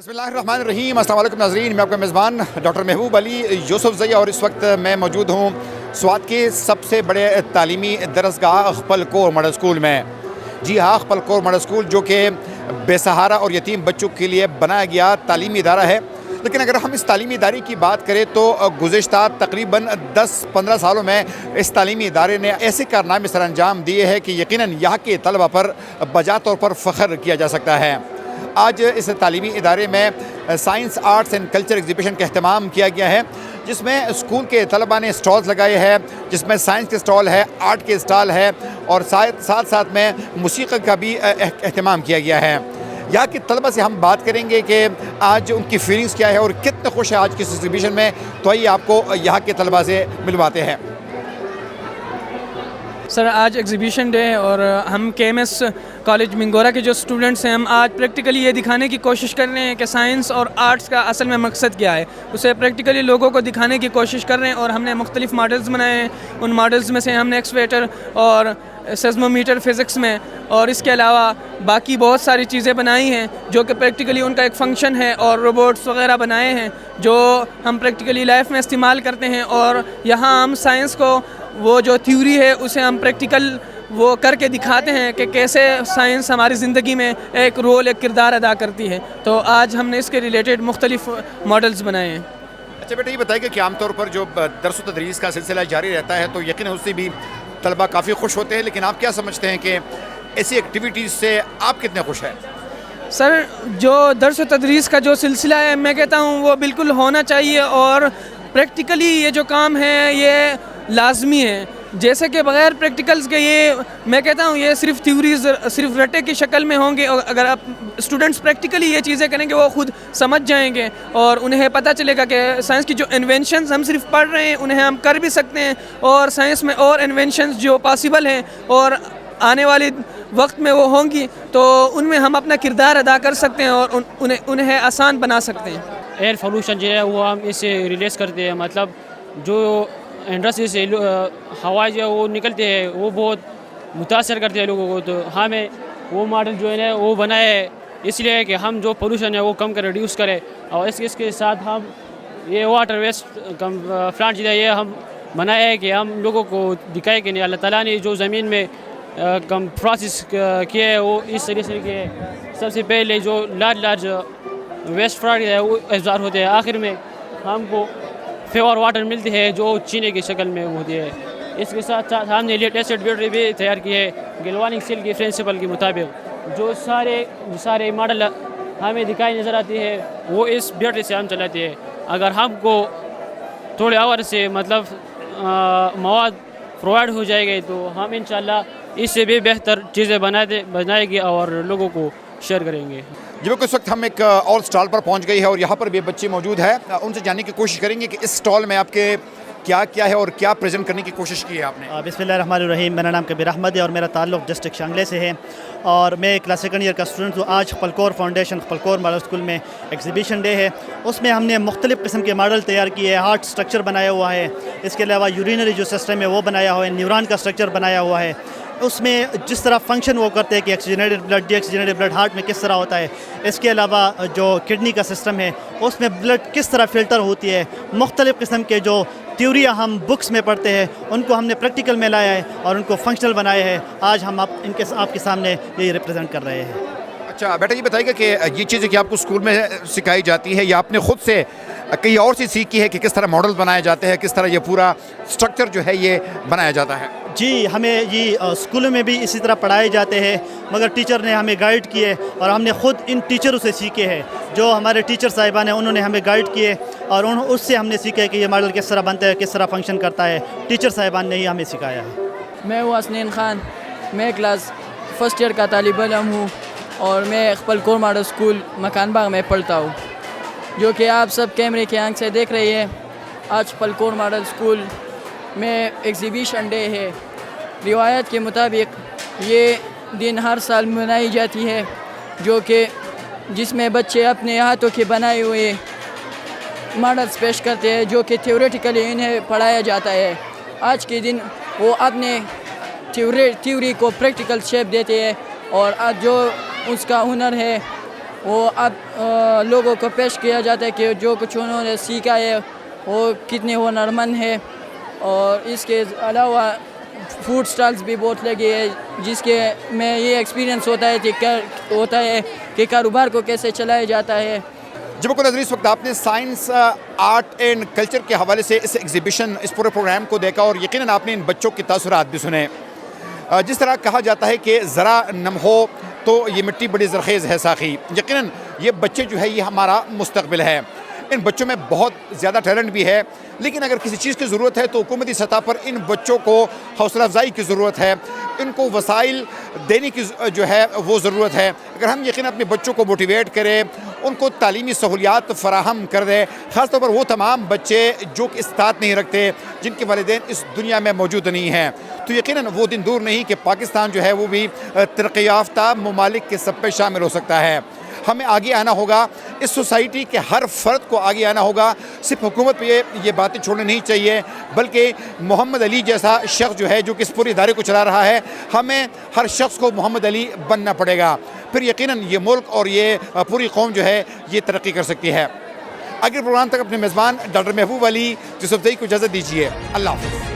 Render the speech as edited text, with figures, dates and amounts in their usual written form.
बिस्मिल्लाहिर्रहमानिर्रहीम। अस्सलाम वालेकुम नाज़रीन, मैं आपका मेज़बान डॉक्टर महबूब अली यूसुफ ज़ैया और इस वक्त मैं मौजूद हूँ स्वात के सबसे बड़े तालीमी दरसगाह अख्पल कोर मॉडल स्कूल में। जी हाँ, अख्पल कोर मॉडल स्कूल जो कि बेसहारा और यतीम बच्चों के लिए बनाया गया तालीमी इदारा है। लेकिन अगर हम इस तालीमी इदारे की बात करें तो गुज़िश्ता तकरीबन 10-15 सालों में इस तालीमी इदारे ने ऐसे कारनामे सर अंजाम दिए हैं कि यकीनन यहाँ के तलबा पर बजा तौर पर फ़ख्र किया जा सकता है। आज इस तालीमी इदारे में science arts and culture exhibition का अहतमाम किया गया है, जिसमें स्कूल के तलबा ने स्टॉल्स लगाए हैं, जिसमें साइंस के स्टॉल है, आर्ट के स्टॉल है और साथ साथ में मूसीक़ी का भी अहतमाम किया गया है। यहाँ के तलबा से हम बात करेंगे कि आज उनकी फीलिंग्स क्या है और कितने खुश है आज की इस एग्जीबिशन में। तो आइए आपको यहाँ के तलबा से मिलवाते हैं। सर, आज एग्जीबिशन डे है और हम KMS कॉलेज मिंगोरा के जो स्टूडेंट्स हैं, हम आज प्रैक्टिकली ये दिखाने की कोशिश कर रहे हैं कि साइंस और आर्ट्स का असल में मकसद क्या है, उसे प्रैक्टिकली लोगों को दिखाने की कोशिश कर रहे हैं। और हमने मुख्तलिफ मॉडल्स बनाए हैं, उन मॉडल्स में से हमने एक्सवेटर और सेस्मोमीटर फ़िज़िक्स में और इसके अलावा बाकी बहुत सारी चीज़ें बनाई हैं जो कि प्रैक्टिकली उनका एक फ़ंक्शन है, और रोबोट्स वगैरह बनाए हैं जो हम प्रैक्टिकली लाइफ में इस्तेमाल करते हैं। और यहाँ हम साइंस को, वो जो थ्योरी है उसे हम प्रैक्टिकल वो करके दिखाते हैं कि कैसे साइंस हमारी ज़िंदगी में एक रोल, एक किरदार अदा करती है। तो आज हमने इसके रिलेटेड मुख्तलिफ मॉडल्स बनाए हैं। अच्छा बेटा, ये बताइए कि आमतौर पर जो दर्स व तदरीस का सिलसिला जारी रहता है तो यकीन उससे भी तलबा काफ़ी खुश होते हैं, लेकिन आप क्या समझते हैं कि ऐसी एक्टिविटीज़ से आप कितने खुश हैं? सर, जो दर्स व तदरीस का जो सिलसिला है, मैं कहता हूँ वो बिल्कुल होना चाहिए और प्रैक्टिकली ये जो काम है ये लाजमी है। जैसे कि बग़ैर प्रैक्टिकल्स के ये, मैं कहता हूँ ये सिर्फ थ्योरीज, सिर्फ रटे की शक्ल में होंगे। और अगर आप स्टूडेंट्स प्रैक्टिकली ये चीज़ें करेंगे वो खुद समझ जाएंगे और उन्हें पता चलेगा कि साइंस की जो इन्वेंशंस हम सिर्फ पढ़ रहे हैं उन्हें हम कर भी सकते हैं, और साइंस में और इन्वेंशंस जो पॉसिबल हैं और आने वाले वक्त में वो होंगी तो उनमें हम अपना किरदार अदा कर सकते हैं और उन्हें आसान बना सकते हैं। एयर पोल्यूशन जो है वो हम इससे रिलीज़ करते हैं, मतलब जो इंडस्ट्री से हवा जो वो निकलते हैं वो बहुत मुतासर करते हैं लोगों को। तो हमें वो मॉडल जो है ना वो बनाए है इसलिए कि हम जो पोल्यूशन है वो कम कर रिड्यूस करें, और इसके साथ हम ये वाटर वेस्ट प्लांट जो है ये हम बनाए हैं कि हम लोगों को दिखाए कि नहीं, अल्लाह ताला ने जो ज़मीन में कम प्रोसेस किए है वो इस तरीके से कि सबसे पहले जो लार्ज वेस्ट प्रोडक्ट है वो एब्जॉर्ब होते हैं, आखिर में हमको प्योर वाटर मिलती है जो चीनी की शक्ल में होती है। इसके साथ साथ हमने लेटेस्ट बैटरी भी तैयार की है गैल्वेनिक सेल के प्रिंसिपल के मुताबिक। जो सारे मॉडल हमें दिखाई नज़र आती है वो इस बैटरी से हम चलाते हैं। अगर हमको थोड़े आवर से मतलब मवाद प्रोवाइड हो जाएगी तो हम इंशाल्लाह इससे भी बेहतर चीज़ें बनाएगी और लोगों को शेयर करेंगे। जी बिल्कुल, इस वक्त हम एक और स्टॉल पर पहुंच गई है और यहाँ पर भी बच्चे मौजूद हैं। उनसे जानने की कोशिश करेंगे कि इस स्टॉल में आपके क्या क्या है और क्या प्रेजेंट करने की कोशिश की है आपने। बिस्मिल्लाहिर्रहमानिर्रहीम। मेरा नाम कबीर अहमद है और मेरा ताल्लुक़ डिस्ट्रिक्ट शांगले से है और मैं क्लास सेकंड ईयर का स्टूडेंट हूँ। आज पलकोर फाउंडेशन पलकोर मॉडल स्कूल में एग्जीबिशन डे है, उसमें हमने मुख्तलिफ़ किस्म के मॉडल तैयार किए हैं। हार्ट स्ट्रक्चर बनाया हुआ है, इसके अलावा यूरिनरी जो सिस्टम है वो बनाया हुआ है, न्यूरॉन का स्ट्रक्चर बनाया हुआ है। उसमें जिस तरह फंक्शन वो करते हैं कि oxygenated blood, deoxygenated blood heart में किस तरह होता है, इसके अलावा जो किडनी का सिस्टम है उसमें ब्लड किस तरह फ़िल्टर होती है, मुख्तलिफ़ किस्म के जो थ्योरियाँ हम बुक्स में पढ़ते हैं उनको हमने प्रैक्टिकल में लाया है और उनको फंक्शनल बनाया है। आज हम आपके सामने यही रिप्रेजेंट कर रहे हैं। अच्छा बेटा, ये बताइएगा कि ये चीज़ें कि आपको स्कूल में सिखाई जाती है या आपने ख़ुद से कहीं और सी सीखी है कि किस तरह मॉडल बनाए जाते हैं, किस तरह ये पूरा स्ट्रक्चर जो है ये बनाया जाता है? जी, हमें ये स्कूलों में भी इसी तरह पढ़ाए जाते हैं, मगर टीचर ने हमें गाइड किए और हमने ख़ुद इन टीचरों से सीखे हैं। जो हमारे टीचर साहिबान हैं उन्होंने हमें गाइड किए और उससे हमने सीखा है कि ये मॉडल किस तरह बनता है, किस तरह फंक्शन करता है। टीचर साहिबान ने ही हमें सिखाया है। मैं हूँ हसनैन ख़ान, मैं क्लास फर्स्ट ईयर का तालिब इल्म हूँ और मैं अख्पल कोर मॉडल स्कूल मकान बाग में पढ़ता हूँ, जो कि आप सब कैमरे के आंख से देख रही है। आज पलकोर मॉडल स्कूल में एग्जीबिशन डे है। रिवायत के मुताबिक ये दिन हर साल मनाई जाती है, जो कि जिसमें बच्चे अपने हाथों के बनाए हुए मॉडल्स पेश करते हैं, जो कि थ्योरेटिकली इन्हें पढ़ाया जाता है। आज के दिन वो अपने थ्योरी को प्रैक्टिकल शेप देते हैं और आज जो उसका हुनर है وہ اب لوگوں کو پیش کیا جاتا ہے کہ جو کچھ انہوں نے سیکھا ہے وہ کتنے ہنرمند ہے. اور اس کے علاوہ فوڈ سٹالز بھی بہت لگے ہیں جس کے میں یہ ایکسپیرینس ہوتا ہے کہ کاروبار کو کیسے چلایا جاتا ہے. جب کو نظری اس وقت آپ نے سائنس آرٹ اینڈ کلچر کے حوالے سے اس ایگزیبیشن اس پورے پروگرام کو دیکھا اور یقیناً آپ نے ان بچوں کے تاثرات بھی سنے. جس طرح کہا جاتا ہے کہ ذرا نم ہو تو یہ مٹی بڑی زرخیز ہے ساقی. یقیناً یہ بچے جو ہے یہ ہمارا مستقبل ہے. ان بچوں میں بہت زیادہ ٹیلنٹ بھی ہے, لیکن اگر کسی چیز کی ضرورت ہے تو حکومتی سطح پر ان بچوں کو حوصلہ افزائی کی ضرورت ہے, ان کو وسائل دینے کی جو ہے وہ ضرورت ہے. اگر ہم یقیناً اپنے بچوں کو موٹیویٹ کریں, ان کو تعلیمی سہولیات فراہم کر دیں, خاص طور پر وہ تمام بچے جو کہ استطاعت نہیں رکھتے, جن کے والدین اس دنیا میں موجود نہیں ہیں, تو یقیناً وہ دن دور نہیں کہ پاکستان جو ہے وہ بھی ترقی یافتہ ممالک کے سب پہ شامل ہو سکتا ہے. ہمیں آگے آنا ہوگا, اس سوسائٹی کے ہر فرد کو آگے آنا ہوگا. صرف حکومت پہ یہ باتیں چھوڑنی نہیں چاہیے, بلکہ محمد علی جیسا شخص جو ہے جو کہ اس پورے ادارے کو چلا رہا ہے, ہمیں ہر شخص کو محمد علی بننا پڑے گا. پھر یقیناً یہ ملک اور یہ پوری قوم جو ہے یہ ترقی کر سکتی ہے. اگلے پروگرام تک اپنے میزبان ڈاکٹر محبوب علی یوسف زئی کو اجازت دیجیے. اللہ حافظ.